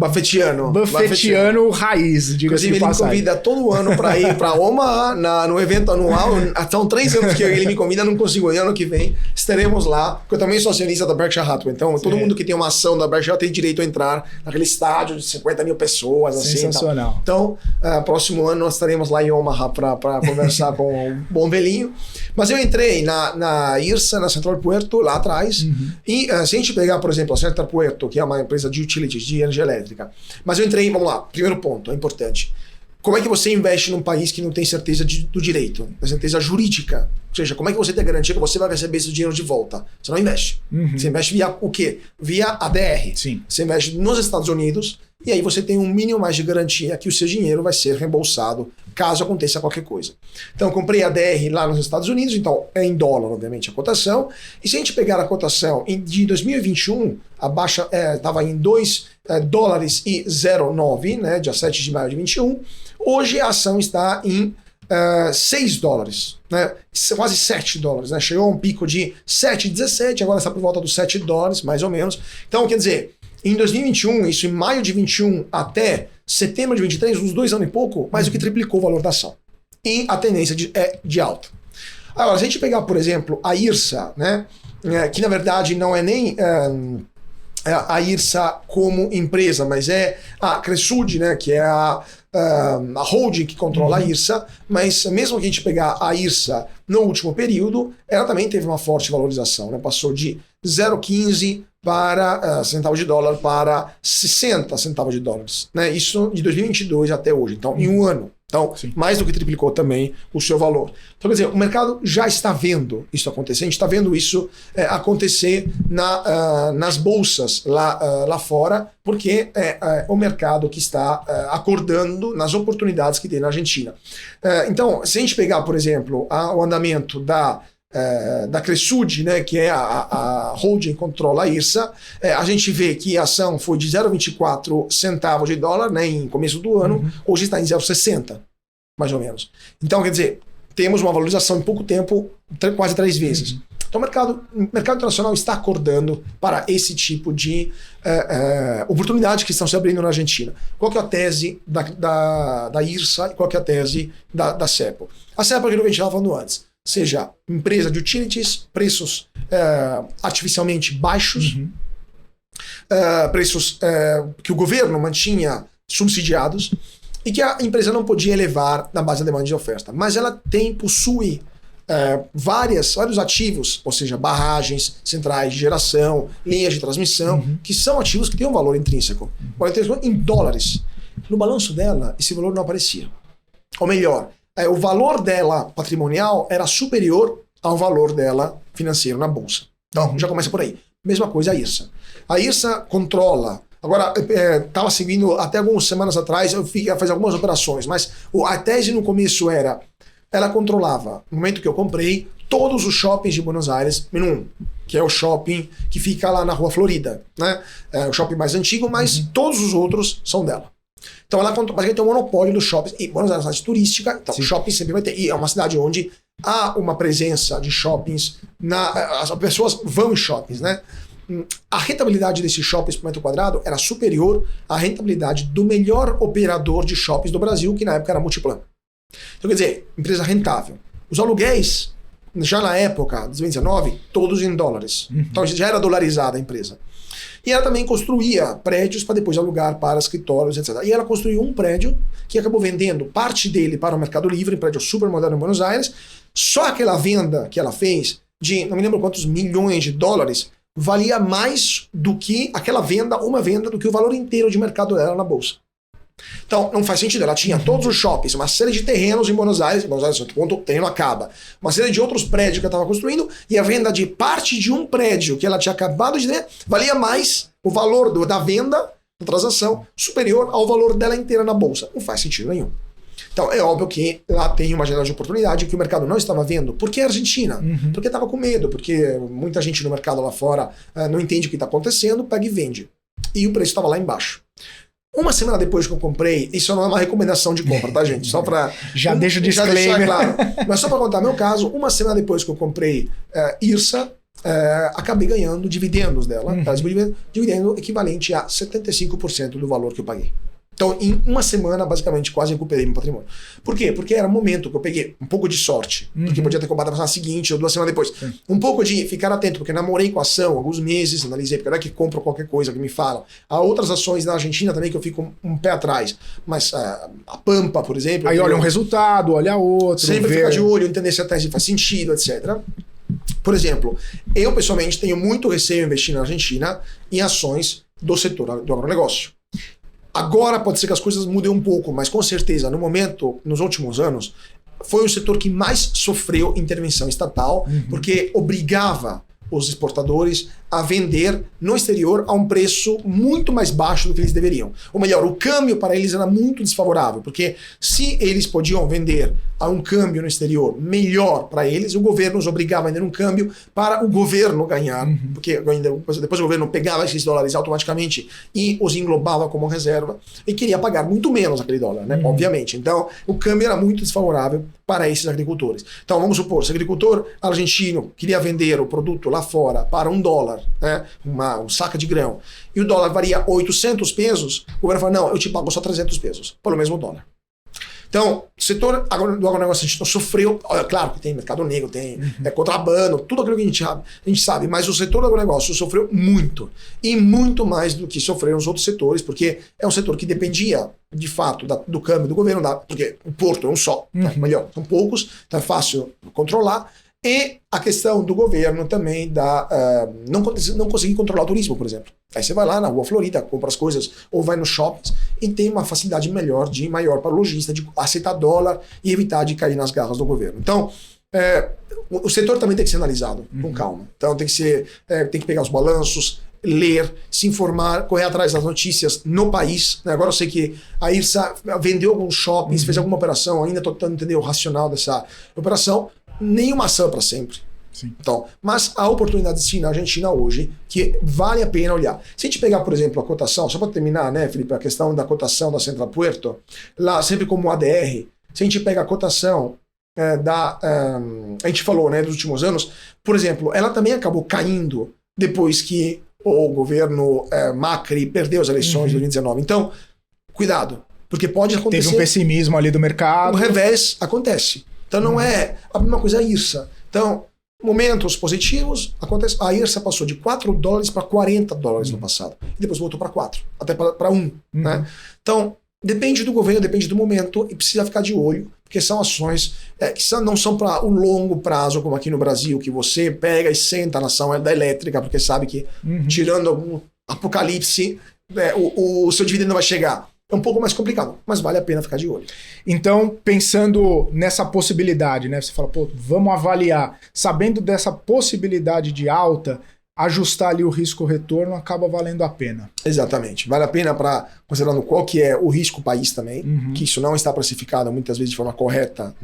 um Buffettiano raiz, diga-se de passagem. Ele me convida todo ano para ir para Omaha, no evento anual. São 3 anos que ele me convida, não consigo ir. Ano que vem estaremos lá, porque eu também sou acionista da Berkshire Hathaway. Então, todo mundo que tem uma ação da Berkshire tem direito a entrar naquele estádio de 50 mil pessoas, assim. Sensacional. Então, próximo ano nós estaremos lá em Omaha para conversar com o bom velhinho. Mas eu entrei na IRSA, na Central Puerto, lá atrás. E se a gente pegar, por exemplo, a Central Puerto, que é uma empresa de utilities, de energia elétrica. Mas eu entrei, vamos lá, primeiro ponto, é importante. Como é que você investe num país que não tem certeza do direito, certeza jurídica? Ou seja, como é que você tem garantia que você vai receber esse dinheiro de volta? Você não investe. Você investe via o quê? Via ADR. Sim. Você investe nos Estados Unidos e aí você tem um mínimo mais de garantia que o seu dinheiro vai ser reembolsado caso aconteça qualquer coisa. Então, eu comprei ADR lá nos Estados Unidos, então é em dólar, obviamente, a cotação. E se a gente pegar a cotação de 2021, a baixa estava em $2,09, né, dia 7 de maio de 21. Hoje a ação está em $6, né? Quase $7, né? Chegou a um pico de 7,17, agora está por volta dos $7, mais ou menos. Então, quer dizer, em 2021, isso em maio de 21 até setembro de 23, uns 2 anos e pouco, mais do que triplicou o valor da ação. E a tendência é de alta. Agora, se a gente pegar, por exemplo, a IRSA, né? Que na verdade não é nem a IRSA como empresa, mas é a Cresud, né? Que é a holding que controla a IRSA, mas mesmo que a gente pegar a IRSA no último período, ela também teve uma forte valorização, né? Passou de 0,15 para centavos de dólar para 60 centavos de dólares, né? Isso de 2022 até hoje, então em um ano. Então, sim, mais do que triplicou também o seu valor. Então, quer dizer, o mercado já está vendo isso acontecer. A gente está vendo isso acontecer nas bolsas lá fora, porque é o mercado que está acordando nas oportunidades que tem na Argentina. Então, se a gente pegar, por exemplo, o andamento da Cresud, né, que é a holding que controla a IRSA, a gente vê que a ação foi de 0,24 centavos de dólar, né, em começo do ano, hoje está em 0,60, mais ou menos. Então, quer dizer, temos uma valorização em pouco tempo, quase 3 vezes. Então, o mercado internacional está acordando para esse tipo de oportunidades que estão se abrindo na Argentina. Qual que é a tese da IRSA e qual que é a tese da CEPO? A CEPO é aquilo que a gente estava falando antes. Seja empresa de utilities, preços artificialmente baixos, preços que o governo mantinha subsidiados e que a empresa não podia elevar na base da demanda e de oferta. Mas ela possui vários ativos, ou seja, barragens, centrais de geração, linhas de transmissão, que são ativos que têm um valor intrínseco. Em dólares. No balanço dela, esse valor não aparecia. Ou melhor, o valor dela patrimonial era superior ao valor dela financeiro na bolsa. Então, já começa por aí. Mesma coisa a IRSA. A IRSA controla. Agora, estava seguindo até algumas semanas atrás, eu fiz algumas operações, mas a tese no começo era, ela controlava, no momento que eu comprei, todos os shoppings de Buenos Aires, menos um, que é o shopping que fica lá na Rua Florida, né? É o shopping mais antigo, mas todos os outros são dela. Então ela basicamente tem um monopólio dos shoppings. E Buenos Aires é uma cidade turística, então o shopping sempre vai ter. E é uma cidade onde há uma presença de shoppings, as pessoas vão em shoppings, né? A rentabilidade desses shoppings por metro quadrado era superior à rentabilidade do melhor operador de shoppings do Brasil, que na época era Multiplan. Então, quer dizer, empresa rentável. Os aluguéis, já na época, 2019, todos em dólares. Então já era dolarizada a empresa. E ela também construía prédios para depois alugar para escritórios, etc. E ela construiu um prédio que acabou vendendo parte dele para o Mercado Livre, um prédio super moderno em Buenos Aires. Só aquela venda que ela fez de, não me lembro quantos milhões de dólares, valia mais do que aquela venda, uma venda, do que o valor inteiro de mercado dela na bolsa. Então, não faz sentido. Ela tinha todos os shoppings, uma série de terrenos em Buenos Aires, a certo ponto o terreno acaba, uma série de outros prédios que ela estava construindo, e a venda de parte de um prédio que ela tinha acabado de ter, valia mais o valor da venda, da transação, superior ao valor dela inteira na bolsa. Não faz sentido nenhum. Então, é óbvio que lá tem uma janela de oportunidade que o mercado não estava vendo. Por que a Argentina? Porque estava com medo, porque muita gente no mercado lá fora não entende o que está acontecendo, pega e vende. E o preço estava lá embaixo. Uma semana depois que eu comprei, isso não é uma recomendação de compra, tá, gente? Só para deixa o disclaimer. Claro. Mas só para contar meu caso, uma semana depois que eu comprei IRSA, acabei ganhando dividendos dela, dividendo equivalente a 75% do valor que eu paguei. Então, em uma semana, basicamente, quase recuperei meu patrimônio. Por quê? Porque era um momento que eu peguei um pouco de sorte, porque podia ter comprado na semana seguinte ou 2 semanas depois. Um pouco de ficar atento, porque namorei com a ação alguns meses, analisei, porque não é que compro qualquer coisa que me falam. Há outras ações na Argentina também que eu fico um pé atrás. Mas a Pampa, por exemplo... Aí olha um resultado, olha outro. Sempre ficar de olho, entender se a tese faz sentido, etc. Por exemplo, eu pessoalmente tenho muito receio de investir na Argentina em ações do setor do agronegócio. Agora pode ser que as coisas mudem um pouco, mas com certeza, no momento, nos últimos anos, foi o setor que mais sofreu intervenção estatal, porque obrigava os exportadores a vender no exterior a um preço muito mais baixo do que eles deveriam. Ou melhor, o câmbio para eles era muito desfavorável, porque se eles podiam vender a um câmbio no exterior melhor para eles, o governo os obrigava a vender um câmbio para o governo ganhar, porque depois o governo pegava esses dólares automaticamente e os englobava como reserva e queria pagar muito menos aquele dólar, né? Obviamente. Então, o câmbio era muito desfavorável para esses agricultores. Então, vamos supor, se o agricultor argentino queria vender o produto lá fora para $1, né, um saco de grão, e o dólar varia 800 pesos, o governo fala, não, eu te pago só 300 pesos, pelo mesmo dólar. Então, o setor do agronegócio sofreu, claro que tem mercado negro, tem contrabando, tudo aquilo que a gente sabe, mas o setor do agronegócio sofreu muito, e muito mais do que sofreram os outros setores, porque é um setor que dependia, de fato, do câmbio do governo, porque o porto é um só, melhor, são poucos, então é fácil controlar, e a questão do governo também não conseguir controlar o turismo, por exemplo. Aí você vai lá na Rua Florida, compra as coisas, ou vai nos shoppings, e tem uma facilidade maior para o lojista de aceitar dólar e evitar de cair nas garras do governo. Então, o setor também tem que ser analisado com calma. Então tem que pegar os balanços, ler, se informar, correr atrás das notícias no país. Agora eu sei que a IRSA vendeu alguns shoppings, fez alguma operação, ainda estou tentando entender o racional dessa operação. Nenhuma ação para sempre. Sim. Então, mas há oportunidades sim na Argentina hoje que vale a pena olhar. Se a gente pegar, por exemplo, a cotação, só para terminar, né, Felipe, a questão da cotação da Central Puerto, lá sempre como ADR, se a gente pega a cotação a gente falou, né, dos últimos anos, por exemplo, ela também acabou caindo depois que o governo Macri perdeu as eleições de 2019. Então, cuidado, porque pode acontecer... Teve um pessimismo ali do mercado. O revés acontece. Então não é a mesma coisa a IRSA. Então, momentos positivos, acontece. A IRSA passou de $4 para $40 no passado. E depois voltou para 4, até para 1. Né? Então, Depende do governo, depende do momento e precisa ficar de olho, porque são ações não são para o longo prazo, como aqui no Brasil, que você pega e senta na ação da elétrica, porque sabe que tirando algum apocalipse, o seu dividendo vai chegar. É um pouco mais complicado, mas vale a pena ficar de olho. Então, pensando nessa possibilidade, né? Você fala, pô, vamos avaliar. Sabendo dessa possibilidade de alta, ajustar ali o risco-retorno acaba valendo a pena. Exatamente. Vale a pena para considerando qual que é o risco país também, que isso não está precificado muitas vezes de forma correta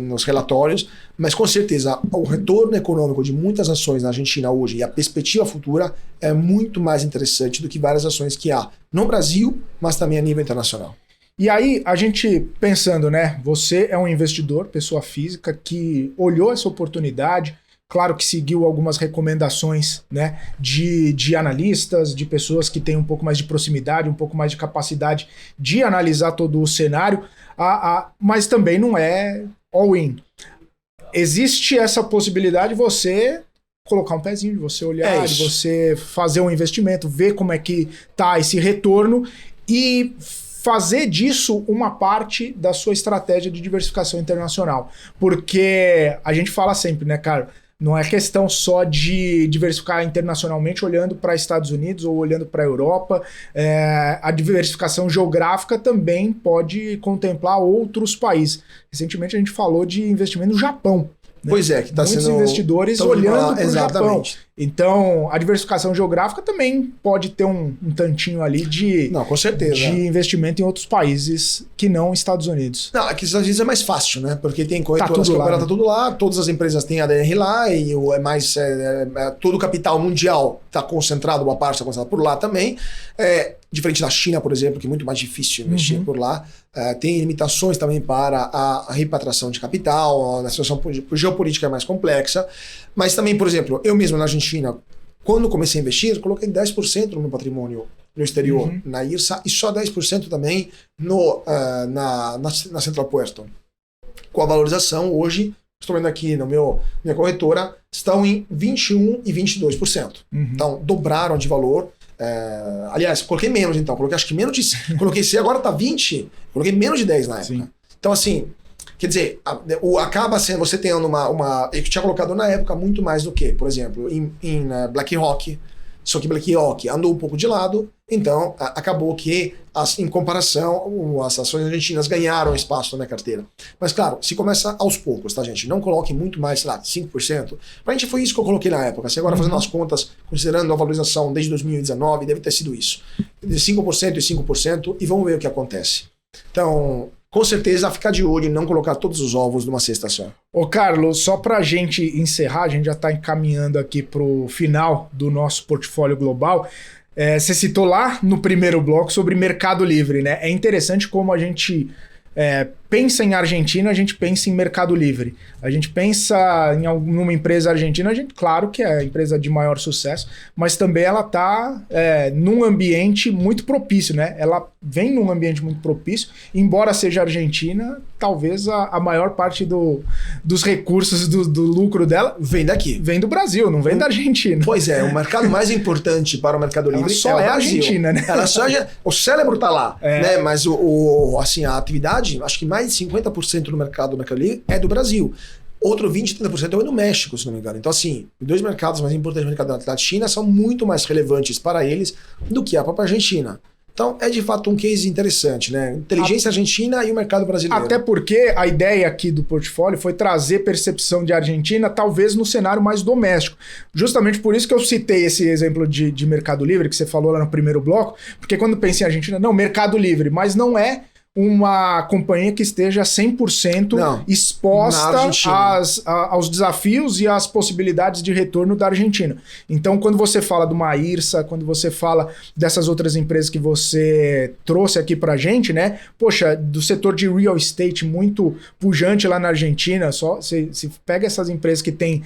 nos relatórios, mas com certeza o retorno econômico de muitas ações na Argentina hoje e a perspectiva futura é muito mais interessante do que várias ações que há no Brasil, mas também a nível internacional. E aí, a gente pensando, né? Você é um investidor, pessoa física, que olhou essa oportunidade. Claro que seguiu algumas recomendações, né, de analistas, de pessoas que têm um pouco mais de proximidade, um pouco mais de capacidade de analisar todo o cenário, mas também não é all-in. Existe essa possibilidade de você colocar um pezinho, de você olhar, de você fazer um investimento, ver como é que tá esse retorno e fazer disso uma parte da sua estratégia de diversificação internacional. Porque a gente fala sempre, né, cara? Não é questão só de diversificar internacionalmente olhando para Estados Unidos ou olhando para a Europa. A diversificação geográfica também pode contemplar outros países. Recentemente a gente falou de investimento no Japão. Né? Pois é, que está sendo... Muitos investidores olhando para o Japão. Então, a diversificação geográfica também pode ter um tantinho ali de, com certeza, de investimento em outros países que não Estados Unidos. Não, aqui nos Estados Unidos é mais fácil, né? Porque tem corretoras que operam, tá tudo lá, todas as empresas têm ADR lá e todo o capital mundial está concentrado, uma parte está concentrada por lá também. Diferente da China, por exemplo, que é muito mais difícil investir por lá. Tem limitações também para a repatriação de capital, a situação geopolítica é mais complexa. Mas também, por exemplo, eu mesmo na Argentina, quando comecei a investir, coloquei 10% no meu patrimônio no exterior, na IRSA, e só 10% também na Central Puerto. Com a valorização, hoje, estou vendo aqui na minha corretora, estão em 21% e 22%. Então, dobraram de valor. Aliás, coloquei menos então, acho que menos de... Coloquei se agora está 20, coloquei menos de 10 na época. Sim. Então, assim... Quer dizer, acaba sendo, você tendo eu tinha colocado na época muito mais do que, por exemplo, em BlackRock, só que BlackRock andou um pouco de lado, então acabou que, em comparação, as ações argentinas ganharam espaço na minha carteira. Mas claro, se começa aos poucos, tá, gente? Não coloque muito mais, sei lá, 5%. Pra gente foi isso que eu coloquei na época. Se agora fazendo as contas, considerando a valorização desde 2019, deve ter sido isso. De 5% e 5%, e vamos ver o que acontece. Então... Com certeza, ficar de olho e não colocar todos os ovos numa cesta só. Ô Carlos, só para a gente encerrar, a gente já está encaminhando aqui para o final do nosso portfólio global. Você citou lá no primeiro bloco sobre Mercado Livre, né? É interessante como a gente pensa em Argentina, a gente pensa em Mercado Livre. A gente pensa em alguma empresa argentina, claro que é a empresa de maior sucesso, mas também ela está num ambiente muito propício, né? Ela vem num ambiente muito propício, embora seja argentina, talvez a maior parte dos recursos do lucro dela vem daqui. Vem do Brasil, não vem da Argentina. Pois é, o mercado mais importante para o Mercado Livre só é a Argentina, né? O cérebro está lá, né? Mas assim, a atividade, acho que mais de 50% do mercado Livre é do Brasil. Outro 20%, 30% é do México, se não me engano. Então, assim, os dois mercados mais importantes do mercado da China são muito mais relevantes para eles do que a própria Argentina. Então, é de fato um case interessante, né? Inteligência argentina e o mercado brasileiro. Até porque a ideia aqui do portfólio foi trazer percepção de Argentina, talvez no cenário mais doméstico. Justamente por isso que eu citei esse exemplo de Mercado Livre, que você falou lá no primeiro bloco, porque quando pensa em Argentina, não, Mercado Livre, mas não é uma companhia que esteja 100% exposta aos desafios e às possibilidades de retorno da Argentina. Então, quando você fala de uma IRSA, quando você fala dessas outras empresas que você trouxe aqui pra gente, né? Poxa, do setor de real estate muito pujante lá na Argentina, só se pega essas empresas que têm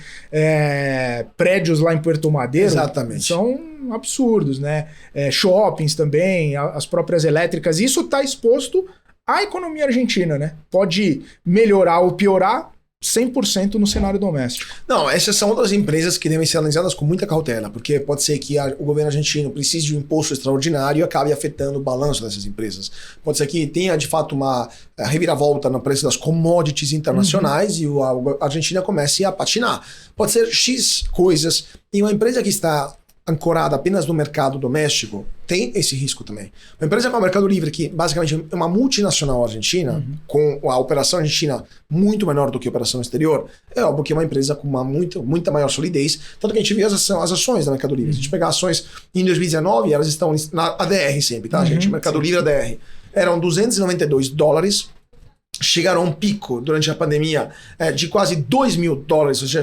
prédios lá em Puerto Madero, exatamente, são absurdos, né? Shoppings também, as próprias elétricas, isso está exposto à economia argentina, né? Pode melhorar ou piorar, 100% no cenário doméstico. Não, essas são outras empresas que devem ser analisadas com muita cautela, porque pode ser que o governo argentino precise de um imposto extraordinário e acabe afetando o balanço dessas empresas. Pode ser que tenha, de fato, uma reviravolta no preço das commodities internacionais e a Argentina comece a patinar. Pode ser X coisas. E uma empresa que está ancorada apenas no mercado doméstico tem esse risco também. Uma empresa como o Mercado Livre, que basicamente é uma multinacional argentina, com a operação argentina muito menor do que a operação exterior, é óbvio que é uma empresa com uma muita maior solidez, tanto que a gente vê as ações da Mercado Livre. Se a gente pegar ações em 2019, elas estão na ADR sempre, tá, gente? Mercado Livre ADR. Eram $292, chegaram a um pico durante a pandemia de quase $2.000, ou seja,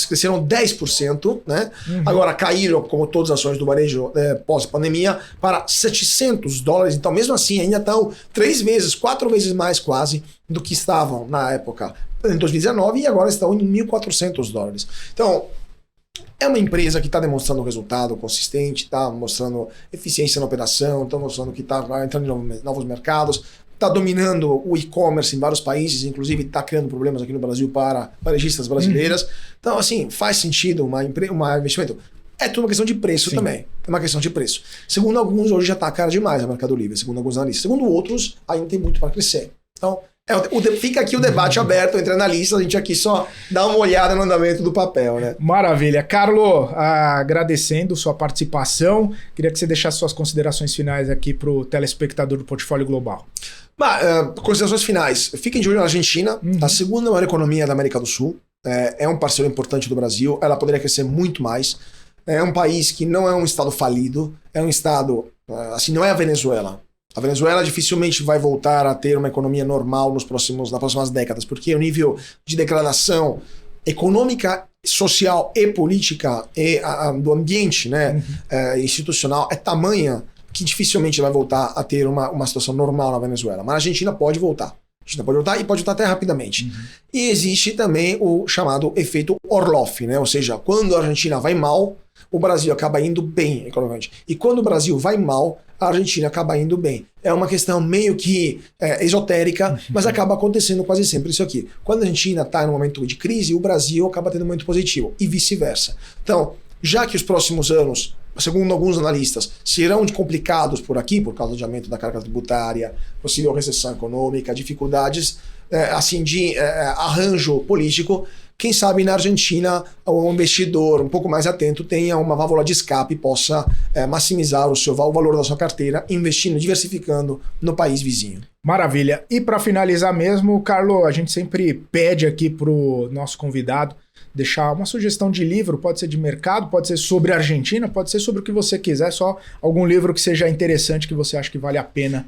cresceram 10%, né? Agora caíram, como todas as ações do varejo pós-pandemia, para $700. Então, mesmo assim, ainda estão 3 vezes, 4 vezes mais quase do que estavam na época em 2019 e agora estão em $1.400. Então, é uma empresa que está demonstrando um resultado consistente, está mostrando eficiência na operação, está mostrando que está entrando em novos mercados, está dominando o e-commerce em vários países, inclusive está criando problemas aqui no Brasil para varejistas brasileiras. Então, assim, faz sentido um investimento. É tudo uma questão de preço também. É uma questão de preço. Segundo alguns, hoje já está caro demais a Mercado Livre, segundo alguns analistas. Segundo outros, ainda tem muito para crescer. Então, fica aqui o debate aberto entre analistas, a gente aqui só dá uma olhada no andamento do papel, né? Maravilha. Carlo, agradecendo sua participação, queria que você deixasse suas considerações finais aqui para o telespectador do Portfólio Global. Considerações finais. Fiquem de olho na Argentina, a segunda maior economia da América do Sul, é um parceiro importante do Brasil, ela poderia crescer muito mais. É um país que não é um estado falido, é um estado, assim, não é a Venezuela. A Venezuela dificilmente vai voltar a ter uma economia normal nas próximas décadas, porque o nível de degradação econômica, social e política e do ambiente, né, institucional é tamanha que dificilmente vai voltar a ter uma situação normal na Venezuela. Mas a Argentina pode voltar. A Argentina pode voltar e pode voltar até rapidamente. E existe também o chamado efeito Orloff, né? Ou seja, quando a Argentina vai mal, o Brasil acaba indo bem economicamente. E quando o Brasil vai mal, a Argentina acaba indo bem. É uma questão meio que esotérica, mas acaba acontecendo quase sempre isso aqui. Quando a Argentina está num momento de crise, o Brasil acaba tendo um momento positivo e vice-versa. Então, já que os próximos anos, segundo alguns analistas, serão complicados por aqui, por causa do aumento da carga tributária, possível recessão econômica, dificuldades assim de arranjo político, quem sabe na Argentina o investidor um pouco mais atento tenha uma válvula de escape e possa maximizar o valor da sua carteira, investindo, diversificando no país vizinho. Maravilha. E para finalizar mesmo, Carlo, a gente sempre pede aqui para o nosso convidado deixar uma sugestão de livro, pode ser de mercado, pode ser sobre a Argentina, pode ser sobre o que você quiser, só algum livro que seja interessante, que você acha que vale a pena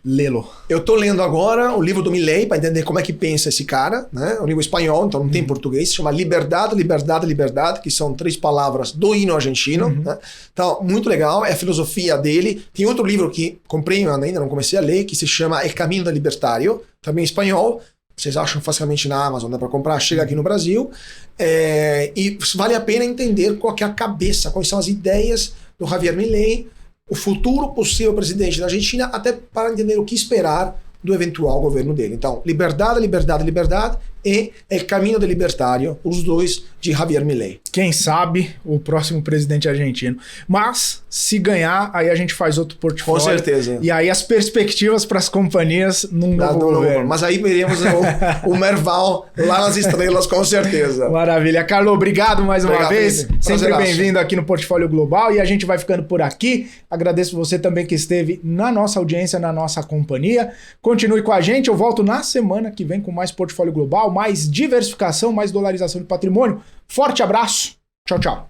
lê-lo. Eu tô lendo agora o livro do Milei para entender como é que pensa esse cara, né? É um livro espanhol, então não tem português, se chama Liberdade, Liberdade, Liberdade, que são 3 palavras do hino argentino, né? Então, muito legal, é a filosofia dele. Tem outro livro que comprei, ainda não comecei a ler, que se chama El Camino del Libertario, também em espanhol. Vocês acham facilmente na Amazon, dá para comprar, chega aqui no Brasil. E vale a pena entender qual que é a cabeça, quais são as ideias do Javier Milei, o futuro possível presidente da Argentina, até para entender o que esperar do eventual governo dele. Então, Liberdade, Liberdade, Liberdade e El Camino del Libertario, os dois de Javier Milei. Quem sabe o próximo presidente argentino. Mas, se ganhar, aí a gente faz outro portfólio. Com certeza. E aí as perspectivas para as companhias num novo governo. Mas aí veremos o Merval lá nas estrelas, com certeza. Maravilha. Carlo, obrigado mais uma vez. Felipe. Sempre bem-vindo aqui no Portfólio Global. E a gente vai ficando por aqui. Agradeço você também que esteve na nossa audiência, na nossa companhia. Continue com a gente. Eu volto na semana que vem com mais Portfólio Global, mais diversificação, mais dolarização de patrimônio. Forte abraço. Tchau, tchau.